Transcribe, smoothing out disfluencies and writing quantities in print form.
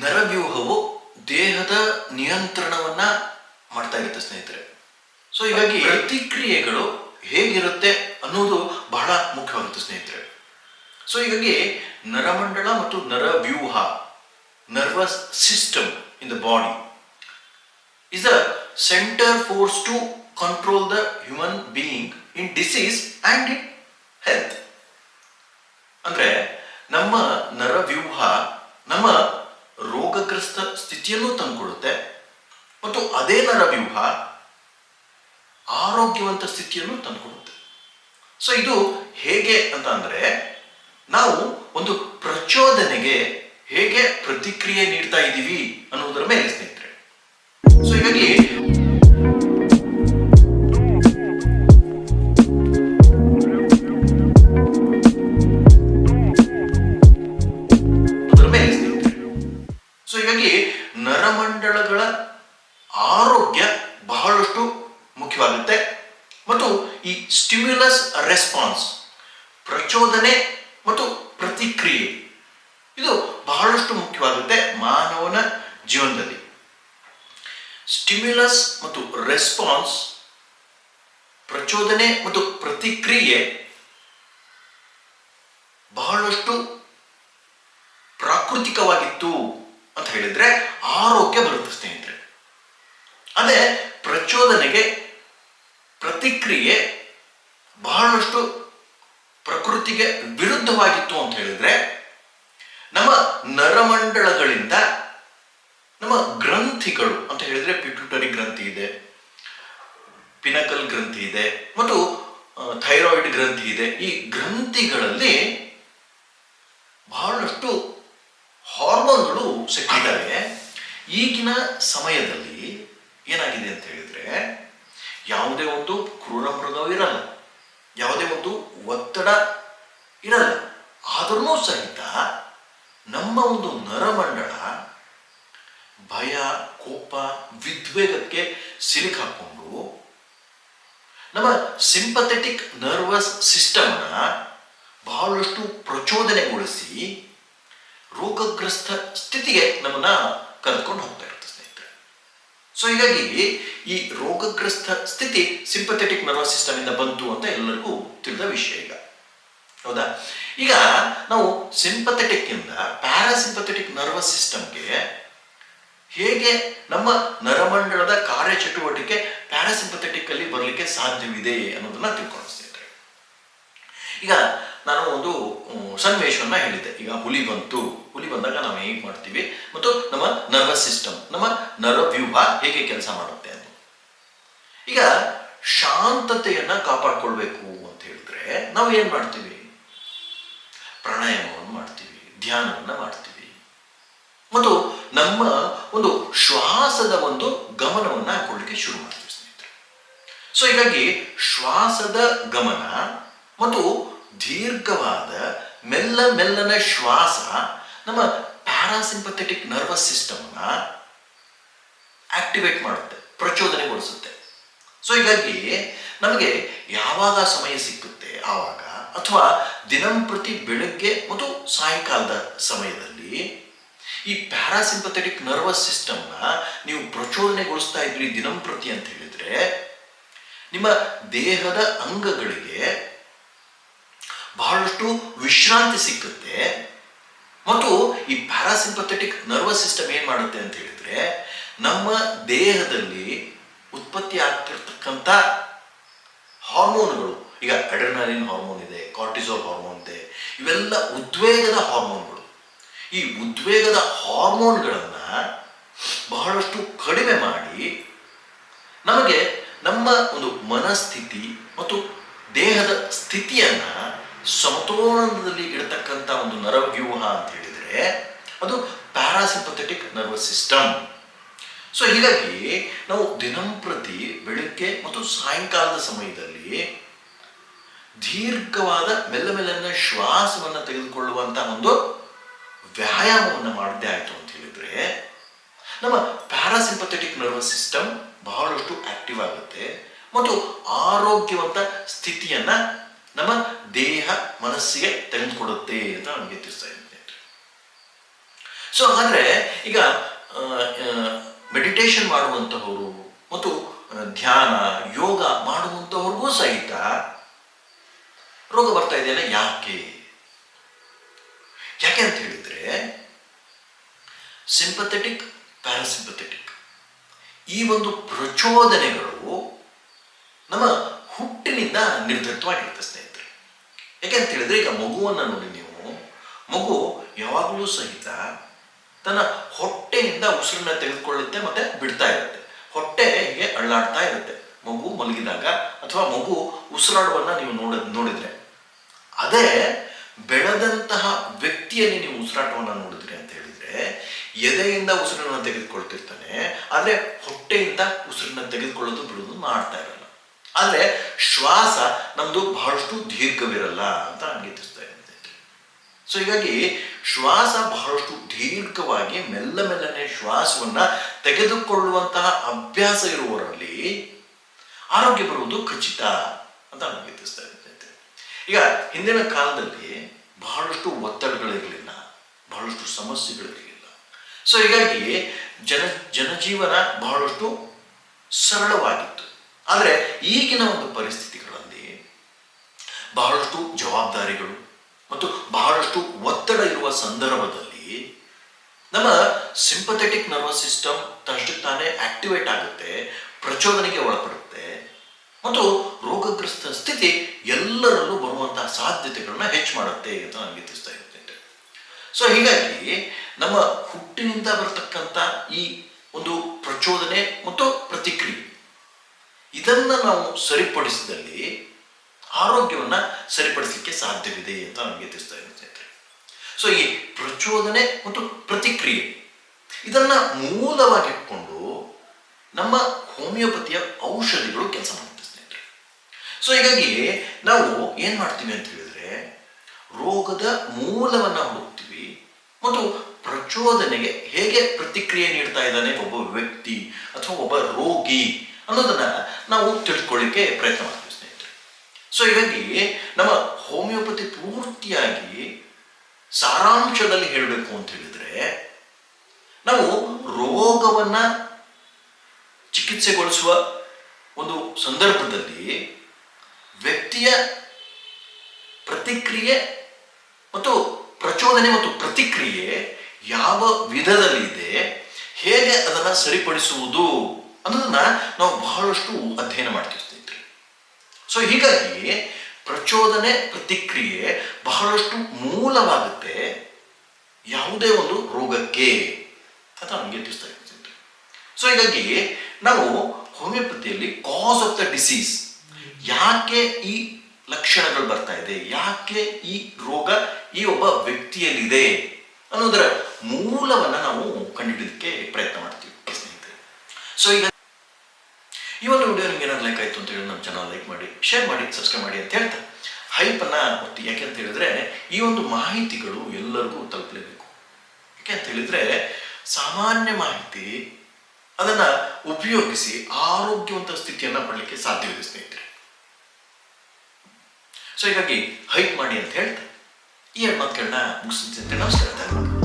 ನರವ್ಯೂಹವು ದೇಹದ ನಿಯಂತ್ರಣವನ್ನ ಮಾಡ್ತಾ ಇರುತ್ತೆ ಸ್ನೇಹಿತರೆ. ಸೊ ಹೀಗಾಗಿ ಪ್ರತಿಕ್ರಿಯೆಗಳು ಹೇಗಿರುತ್ತೆ ಅನ್ನೋದು ಬಹಳ ಮುಖ್ಯವಾಗುತ್ತೆ ಸ್ನೇಹಿತರೆ. ಸೊ ಹೀಗಾಗಿ ನರಮಂಡಲ ಮತ್ತು ನರವ್ಯೂಹ, nervous system in the body is the centre force to control the human being in disease and in health. ಅಂದ್ರೆ ನಮ್ಮ ನರವ್ಯೂಹ ನಮ್ಮ ರೋಗಗ್ರಸ್ತ ಸ್ಥಿತಿಯನ್ನು ತಂದುಕೊಡುತ್ತೆ ಮತ್ತು ಅದೇ ನರವ್ಯೂಹ ಆರೋಗ್ಯವಂತ ಸ್ಥಿತಿಯನ್ನು ತಂದುಕೊಡುತ್ತೆ. ಸೊ ಇದು ಹೇಗೆ ಅಂತ ಅಂದ್ರೆ, ನಾವು ಒಂದು ಪ್ರಚೋದನೆಗೆ ಹೇಗೆ ಪ್ರತಿಕ್ರಿಯೆ ನೀಡ್ತಾ ಇದ್ದೀವಿ ಅನ್ನೋದರ ಮೇಲೆ ಸ್ನೇಹಿತರೆ. ಸೊ ಹೀಗಾಗಿ ನರಮಂಡಲಗಳ ಆರೋಗ್ಯ ಬಹಳಷ್ಟು ಮುಖ್ಯವಾಗುತ್ತೆ ಮತ್ತು ಈ ಸ್ಟಿಮ್ಯುಲಸ್ ರೆಸ್ಪಾನ್ಸ್, ಪ್ರಚೋದನೆ ಮತ್ತು ಪ್ರತಿಕ್ರಿಯೆ, ಇದು ಬಹಳಷ್ಟು ಮುಖ್ಯವಾಗುತ್ತೆ ಮಾನವನ ಜೀವನದಲ್ಲಿ. ಸ್ಟಿಮ್ಯುಲಸ್ ಮತ್ತು ರೆಸ್ಪಾನ್ಸ್, ಪ್ರಚೋದನೆ ಮತ್ತು ಪ್ರತಿಕ್ರಿಯೆ ಬಹಳಷ್ಟು ಪ್ರಾಕೃತಿಕವಾಗಿತ್ತು ಅಂತ ಹೇಳಿದ್ರೆ ಆರೋಗ್ಯ ಬರುತ್ತೆ ಸ್ನೇಹಿತರೆ. ಅದೇ ಪ್ರಚೋದನೆಗೆ ಪ್ರತಿಕ್ರಿಯೆ ಬಹಳಷ್ಟು ಪ್ರಕೃತಿಗೆ ವಿರುದ್ಧವಾಗಿತ್ತು ಅಂತ ಹೇಳಿದ್ರೆ ನಮ್ಮ ನರಮಂಡಲಗಳಿಂದ ನಮ್ಮ ಗ್ರಂಥಿಗಳು ಅಂತ ಹೇಳಿದ್ರೆ ಪಿಟ್ಯೂಟರಿ ಗ್ರಂಥಿ ಇದೆ, ಪಿನಕಲ್ ಗ್ರಂಥಿ ಇದೆ ಮತ್ತು ಥೈರಾಯ್ಡ್ ಗ್ರಂಥಿ ಇದೆ. ಈ ಗ್ರಂಥಿಗಳಲ್ಲಿ ಬಹಳಷ್ಟು ಹಾರ್ಮೋನ್ಗಳು ಸಿಕ್ಕಿದ್ದಾವೆ. ಈಗಿನ ಸಮಯದಲ್ಲಿ ಏನಾಗಿದೆ ಅಂತ ಹೇಳಿದ್ರೆ, ಯಾವುದೇ ಒಂದು ಕ್ರೂರ ಮೃಗವೂ ಇರಲ್ಲ, ಯಾವುದೇ ಒಂದು ಒತ್ತಡ ಇರಲ್ಲ, ಆದ್ರೂ ಸಹಿತ ನಮ್ಮ ಒಂದು ನರಮಂಡಲ ಭಯ, ಕೋಪ, ವಿದ್ವೇಗಕ್ಕೆ ಸಿಲುಕಾಕೊಂಡು ನಮ್ಮ ಸಿಂಪಥೆಟಿಕ್ ನರ್ವಸ್ ಸಿಸ್ಟಮ್ನ ಬಹಳಷ್ಟು ಪ್ರಚೋದನೆಗೊಳಿಸಿ ರೋಗಗ್ರಸ್ತ ಸ್ಥಿತಿಗೆ ನಮ್ಮನ್ನ ಕರೆದುಕೊಂಡು ಹೋಗ್ತಾ ಇರುತ್ತೆ ಸ್ನೇಹಿತರೆ. ಸೊ ಹೀಗಾಗಿ ಈ ರೋಗಗ್ರಸ್ತ ಸ್ಥಿತಿ ಸಿಂಪಥೆಟಿಕ್ ನರ್ವಸ್ ಸಿಸ್ಟಮ್ ಇಂದ ಬಂತು ಅಂತ ಎಲ್ಲರಿಗೂ ತಿಳಿದ ವಿಷಯ ಈಗ, ಹೌದಾ? ಈಗ ನಾವು ಸಿಂಪಥೆಟಿಕ್ ಇಂದ ಪ್ಯಾರಾಸಿಂಪಥೆಟಿಕ್ ನರ್ವಸ್ ಸಿಸ್ಟಮ್ಗೆ ಹೇಗೆ ನಮ್ಮ ನರಮಂಡಲದ ಕಾರ್ಯಚಟುವಟಿಕೆ ಪ್ಯಾರಾಸಿಂಪಥೆಟಿಕ್ ಅಲ್ಲಿ ಬರಲಿಕ್ಕೆ ಸಾಧ್ಯವಿದೆ ಅನ್ನೋದನ್ನ ತಿಳ್ಕೊಳ್ಳೋಣ ಸ್ನೇಹಿತರೆ. ಈಗ ನಾನು ಒಂದು ಸನ್ನಿವೇಶವನ್ನ ಹೇಳಿದ್ದೆ. ಈಗ ಹುಲಿ ಬಂದಾಗ ನಾವು ಹೇಗೆ ಮಾಡ್ತೀವಿ ಮತ್ತು ನಮ್ಮ ನರ್ವಸ್ ಸಿಸ್ಟಮ್, ನಮ್ಮ ನರವ್ಯೂಹ ಹೇಗೆ ಕೆಲಸ ಮಾಡುತ್ತೆ ಅಂತ. ಈಗ ಶಾಂತತೆಯನ್ನ ಕಾಪಾಡ್ಕೊಳ್ಬೇಕು ಅಂತ ಹೇಳಿದ್ರೆ ನಾವು ಏನ್ ಮಾಡ್ತೀವಿ? ಪ್ರಾಣಾಯಾಮವನ್ನು ಮಾಡ್ತೀವಿ, ಧ್ಯಾನವನ್ನ ಮಾಡ್ತೀವಿ ಮತ್ತು ನಮ್ಮ ಒಂದು ಶ್ವಾಸದ ಒಂದು ಗಮನವನ್ನ ಹಾಕೊಳ್ಳಿಕ್ಕೆ ಶುರು ಮಾಡ್ತೀವಿ ಸ್ನೇಹಿತರೆ. ಸೊ ಹೀಗಾಗಿ ಶ್ವಾಸದ ಗಮನ ಮತ್ತು ದೀರ್ಘವಾದ ಮೆಲ್ಲನ ಶ್ವಾಸ ನಮ್ಮ ಪ್ಯಾರಾಸಿಂಪಥೆಟಿಕ್ ನರ್ವಸ್ ಸಿಸ್ಟಮ್ನ ಆಕ್ಟಿವೇಟ್ ಮಾಡುತ್ತೆ, ಪ್ರಚೋದನೆಗೊಳಿಸುತ್ತೆ. ಸೊ ಹೀಗಾಗಿ ನಮಗೆ ಯಾವಾಗ ಸಮಯ ಸಿಕ್ಕುತ್ತೆ ಆವಾಗ, ಅಥವಾ ದಿನಂಪ್ರತಿ ಬೆಳಗ್ಗೆ ಮತ್ತು ಸಾಯಂಕಾಲದ ಸಮಯದಲ್ಲಿ ಈ ಪ್ಯಾರಾಸಿಂಪಥೆಟಿಕ್ ನರ್ವಸ್ ಸಿಸ್ಟಮ್ನ ನೀವು ಪ್ರಚೋದನೆಗೊಳಿಸ್ತಾ ಇದ್ರಿ ದಿನಂಪ್ರತಿ ಅಂತ ಹೇಳಿದ್ರೆ ನಿಮ್ಮ ದೇಹದ ಅಂಗಗಳಿಗೆ ಬಹಳಷ್ಟು ವಿಶ್ರಾಂತಿ ಸಿಕ್ಕುತ್ತೆ. ಮತ್ತು ಈ ಪ್ಯಾರಾಸಿಂಪಥೆಟಿಕ್ ನರ್ವಸ್ ಸಿಸ್ಟಮ್ ಏನ್ ಮಾಡುತ್ತೆ ಅಂತ ಹೇಳಿದ್ರೆ ನಮ್ಮ ದೇಹದಲ್ಲಿ ಉತ್ಪತ್ತಿ ಆಗ್ತಿರ್ತಕ್ಕಂಥ ಹಾರ್ಮೋನ್ಗಳು, ಈಗ ಅಡ್ರೆನಲಿನ್ ಹಾರ್ಮೋನ್ ಇದೆ, ಕಾರ್ಟಿಸೋಲ್ ಹಾರ್ಮೋನ್ ಇದೆ, ಇವೆಲ್ಲ ಉದ್ವೇಗದ ಹಾರ್ಮೋನ್ಗಳು. ಈ ಉದ್ವೇಗದ ಹಾರ್ಮೋನ್ಗಳನ್ನ ಬಹಳಷ್ಟು ಕಡಿಮೆ ಮಾಡಿ ನಮಗೆ ನಮ್ಮ ಒಂದು ಮನಸ್ಥಿತಿ ಮತ್ತು ದೇಹದ ಸ್ಥಿತಿಯನ್ನ ಸಮತೋಲನದಲ್ಲಿ ಇಡತಕ್ಕಂಥ ಒಂದು ನರವ್ಯೂಹ ಅಂತ ಹೇಳಿದ್ರೆ ಅದು ಪ್ಯಾರಾಸಿಂಪಥೆಟಿಕ್ ನರ್ವಸ್ ಸಿಸ್ಟಮ್. ಸೊ ಹೀಗಾಗಿ ನಾವು ದಿನಂಪ್ರತಿ ಬೆಳಗ್ಗೆ ಮತ್ತು ಸಾಯಂಕಾಲದ ಸಮಯದಲ್ಲಿ ದೀರ್ಘವಾದ ಮೆಲ್ಲನ ಶ್ವಾಸವನ್ನು ತೆಗೆದುಕೊಳ್ಳುವಂತಹ ಒಂದು ವ್ಯಾಯಾಮವನ್ನು ಮಾಡದೇ ಆಯಿತು ಅಂತ ಹೇಳಿದ್ರೆ ನಮ್ಮ ಪ್ಯಾರಾಸಿಂಪಥೆಟಿಕ್ ನರ್ವಸ್ ಸಿಸ್ಟಮ್ ಬಹಳಷ್ಟು ಆಕ್ಟಿವ್ ಆಗುತ್ತೆ ಮತ್ತು ಆರೋಗ್ಯವಂತ ಸ್ಥಿತಿಯನ್ನ ನಮ್ಮ ದೇಹ ಮನಸ್ಸಿಗೆ ತೆಗೆದುಕೊಡುತ್ತೆ ಅಂತ ನಮಗೆ ತಿಳಿಸ್ತಾ ಇದ್ದೇನೆ. ಸೊ ಹಾಗಾದ್ರೆ ಈಗ ಮೆಡಿಟೇಷನ್ ಮಾಡುವಂತಹವರು ಮತ್ತು ಧ್ಯಾನ ಯೋಗ ಮಾಡುವಂತವ್ರಿಗೂ ಸಹಿತ ರೋಗ ಬರ್ತಾ ಇದೆಯಲ್ಲ. ಯಾಕೆ ಅಂತ ಹೇಳಿದ್ರೆ ಸಿಂಪಥೆಟಿಕ್ ಪ್ಯಾರಾಸಿಂಪಥೆಟಿಕ್ ಈ ಒಂದು ಪ್ರಚೋದನೆಗಳು ನಮ್ಮ ಹುಟ್ಟಿನಿಂದ ನಿರ್ಧರಿತವಾಗಿರುತ್ತೆ ಸ್ನೇಹಿತರೆ. ಯಾಕೆ ಅಂತ ಹೇಳಿದ್ರೆ ಈಗ ಮಗುವನ್ನು ನೋಡಿ ನೀವು, ಮಗು ಯಾವಾಗಲೂ ಸಹಿತ ತನ್ನ ಹೊಟ್ಟೆಯಿಂದ ಉಸಿರನ್ನ ತೆಗೆದುಕೊಳ್ಳುತ್ತೆ ಮತ್ತೆ ಬಿಡ್ತಾ ಇರುತ್ತೆ. ಹೊಟ್ಟೆ ಹೀಗೆ ಅಳ್ಳಾಡ್ತಾ ಇರುತ್ತೆ ಮಗು ಮಲಗಿದಾಗ, ಅಥವಾ ಮಗು ಉಸಿರಾಡುವನ್ನ ನೀವು ನೋಡಿದ್ರೆ. ಅದೇ ಬೆಳೆದಂತಹ ವ್ಯಕ್ತಿಯಲ್ಲಿ ನೀವು ಉಸಿರಾಟವನ್ನು ನೋಡಿದ್ರಿ ಅಂತ ಹೇಳಿದ್ರೆ ಎದೆಯಿಂದ ಉಸಿರನ್ನು ತೆಗೆದುಕೊಳ್ತಿರ್ತಾನೆ, ಆದ್ರೆ ಹೊಟ್ಟೆಯಿಂದ ಉಸಿರನ್ನ ತೆಗೆದುಕೊಳ್ಳೋದು ಬಿಡೋದು ಮಾಡ್ತಾ ಇರಲ್ಲ. ಆದ್ರೆ ಶ್ವಾಸ ನಮ್ದು ಬಹಳಷ್ಟು ದೀರ್ಘವಿರಲ್ಲ ಅಂತ ಅನ್ಗಿಸ್ತಾ ಇದೆ. ಸೊ ಹೀಗಾಗಿ ಶ್ವಾಸ ಬಹಳಷ್ಟು ದೀರ್ಘವಾಗಿ ಮೆಲ್ಲನೆ ಶ್ವಾಸವನ್ನ ತೆಗೆದುಕೊಳ್ಳುವಂತಹ ಅಭ್ಯಾಸ ಇರುವವರಲ್ಲಿ ಆರೋಗ್ಯ ಬರುವುದು ಖಚಿತ ಅಂತ ನಮಗೆ ತಿಳಿಸ್ತಾ ಇದೆ. ಈಗ ಹಿಂದಿನ ಕಾಲದಲ್ಲಿ ಬಹಳಷ್ಟು ಒತ್ತಡಗಳಿರಲಿಲ್ಲ, ಬಹಳಷ್ಟು ಸಮಸ್ಯೆಗಳಿರಲಿಲ್ಲ. ಸೊ ಹೀಗಾಗಿ ಜನಜೀವನ ಬಹಳಷ್ಟು ಸರಳವಾಗಿತ್ತು. ಆದರೆ ಈಗಿನ ಒಂದು ಪರಿಸ್ಥಿತಿಗಳಲ್ಲಿ ಬಹಳಷ್ಟು ಜವಾಬ್ದಾರಿಗಳು ಮತ್ತು ಬಹಳಷ್ಟು ಒತ್ತಡ ಇರುವ ಸಂದರ್ಭದಲ್ಲಿ ನಮ್ಮ ಸಿಂಪಥೆಟಿಕ್ ನರ್ವಸ್ ಸಿಸ್ಟಮ್ ತಷ್ಟಕ್ಕೆ ತಾನೇ ಆಕ್ಟಿವೇಟ್ ಆಗುತ್ತೆ, ಪ್ರಚೋದನೆಗೆ ಒಳಪಡುತ್ತೆ ಮತ್ತು ರೋಗಗ್ರಸ್ತ ಸ್ಥಿತಿ ಎಲ್ಲರಲ್ಲೂ ಬರುವಂತಹ ಸಾಧ್ಯತೆಗಳನ್ನ ಹೆಚ್ಚು ಮಾಡುತ್ತೆ ಅಂತ ನನಗೆ ತಿಳಿಸ್ತಾ ಇರುತ್ತೆ. ಸೊ ಹೀಗಾಗಿ ನಮ್ಮ ಹುಟ್ಟಿನಿಂದ ಬರತಕ್ಕಂಥ ಈ ಒಂದು ಪ್ರಚೋದನೆ ಮತ್ತು ಪ್ರತಿಕ್ರಿಯೆ ಇದನ್ನ ನಾವು ಸರಿಪಡಿಸಿದಲ್ಲಿ ಆರೋಗ್ಯವನ್ನ ಸರಿಪಡಿಸಲಿಕ್ಕೆ ಸಾಧ್ಯವಿದೆ ಅಂತ ನಮಗೆ ತಿಳಿಸ್ತಾ ಇರುತ್ತೆ. ಸೊ ಈ ಪ್ರಚೋದನೆ ಮತ್ತು ಪ್ರತಿಕ್ರಿಯೆ ಇದನ್ನ ಮೂಲವಾಗಿಟ್ಕೊಂಡು ನಮ್ಮ ಹೋಮಿಯೋಪತಿಯ ಔಷಧಿಗಳು ಕೆಲಸ ಮಾಡುತ್ತೆ ಸ್ನೇಹಿತರೆ. ಸೊ ಹೀಗಾಗಿ ನಾವು ಏನ್ ಮಾಡ್ತೀವಿ ಅಂತ ಹೇಳಿದ್ರೆ ರೋಗದ ಮೂಲವನ್ನ ಹುಡುಕ್ತೀವಿ ಮತ್ತು ಪ್ರಚೋದನೆಗೆ ಹೇಗೆ ಪ್ರತಿಕ್ರಿಯೆ ನೀಡ್ತಾ ಇದ್ದಾನೆ ಒಬ್ಬ ವ್ಯಕ್ತಿ ಅಥವಾ ಒಬ್ಬ ರೋಗಿ ಅನ್ನೋದನ್ನ ನಾವು ತಿಳ್ಕೊಳ್ಳಿಕ್ಕೆ ಪ್ರಯತ್ನ ಮಾಡ್ತೀವಿ ಸ್ನೇಹಿತರೆ. ಸೊ ಹೀಗಾಗಿ ನಮ್ಮ ಹೋಮಿಯೋಪತಿ ಪೂರ್ತಿಯಾಗಿ ಸಾರಾಂಶದಲ್ಲಿ ಹೇಳಬೇಕು ಅಂತ ಹೇಳಿದ್ರೆ ನಾವು ರೋಗವನ್ನ ಚಿಕಿತ್ಸೆಗೊಳಿಸುವ ಒಂದು ಸಂದರ್ಭದಲ್ಲಿ ವ್ಯಕ್ತಿಯ ಪ್ರತಿಕ್ರಿಯೆ ಮತ್ತು ಪ್ರಚೋದನೆ ಮತ್ತು ಪ್ರತಿಕ್ರಿಯೆ ಯಾವ ವಿಧದಲ್ಲಿ ಇದೆ, ಹೇಗೆ ಅದನ್ನ ಸರಿಪಡಿಸುವುದು ಅನ್ನೋದನ್ನ ನಾವು ಬಹಳಷ್ಟು ಅಧ್ಯಯನ ಮಾಡ್ತೀವಿ ಸ್ನೇಹಿತರೆ. ಸೊ ಹೀಗಾಗಿ ಪ್ರಚೋದನೆ ಪ್ರತಿಕ್ರಿಯೆ ಬಹಳಷ್ಟು ಮೂಲವಾಗುತ್ತೆ ಯಾವುದೇ ಒಂದು ರೋಗಕ್ಕೆ ಅಂತ ನಮಗೆ ತಿಳಿಸ್ತಾ ಇರುತ್ತೆ. ಸೊ ಹೀಗಾಗಿ ನಾವು ಹೋಮಿಯೋಪತಿಯಲ್ಲಿ ಕಾಸ್ ಆಫ್ ದ ಡಿಸೀಸ್, ಯಾಕೆ ಈ ಲಕ್ಷಣಗಳು ಬರ್ತಾ ಇದೆ, ಯಾಕೆ ಈ ರೋಗ ಈ ಒಬ್ಬ ವ್ಯಕ್ತಿಯಲ್ಲಿದೆ ಅನ್ನೋದರ ಮೂಲವನ್ನ ನಾವು ಕಂಡುಹಿಡಿಯೋದಕ್ಕೆ ಪ್ರಯತ್ನ ಮಾಡ್ತೀವಿ ಸ್ನೇಹಿತರೆ. ಸೊ ಈಗ ಈ ಒಂದು ವಿಡಿಯೋ ನಿಮ್ಗೆ ಏನಾದ್ರು ಲೈಕ್ ಆಯ್ತು ಅಂತ ಹೇಳಿ ನಮ್ಮ ಚಾನಲ್ ಲೈಕ್ ಮಾಡಿ, ಶೇರ್ ಮಾಡಿ, ಸಬ್ಸ್ಕ್ರೈಬ್ ಮಾಡಿ ಅಂತ ಹೇಳ್ತಾ ಹೈಪನ್ನ ಒತ್ತಿ. ಯಾಕೆ ಅಂತ ಹೇಳಿದ್ರೆ ಈ ಒಂದು ಮಾಹಿತಿಗಳು ಎಲ್ಲರಿಗೂ ತಲುಪಲೇಬೇಕು. ಯಾಕೆ ಅಂತ ಹೇಳಿದ್ರೆ ಸಾಮಾನ್ಯ ಮಾಹಿತಿ ಅದನ್ನ ಉಪಯೋಗಿಸಿ ಆರೋಗ್ಯವಂತ ಸ್ಥಿತಿಯನ್ನ ಪಡಲಿಕ್ಕೆ ಸಾಧ್ಯವಿದೆ ಸ್ನೇಹಿತರೆ. ಸೊ ಹೀಗಾಗಿ ಹೈಪ್ ಮಾಡಿ ಅಂತ ಹೇಳ್ತಾ ಈ ಎರಡು ಮಾತುಗಳನ್ನ ಮುಗಿಸ್ತೀನಿ. ನಮಸ್ಕಾರ.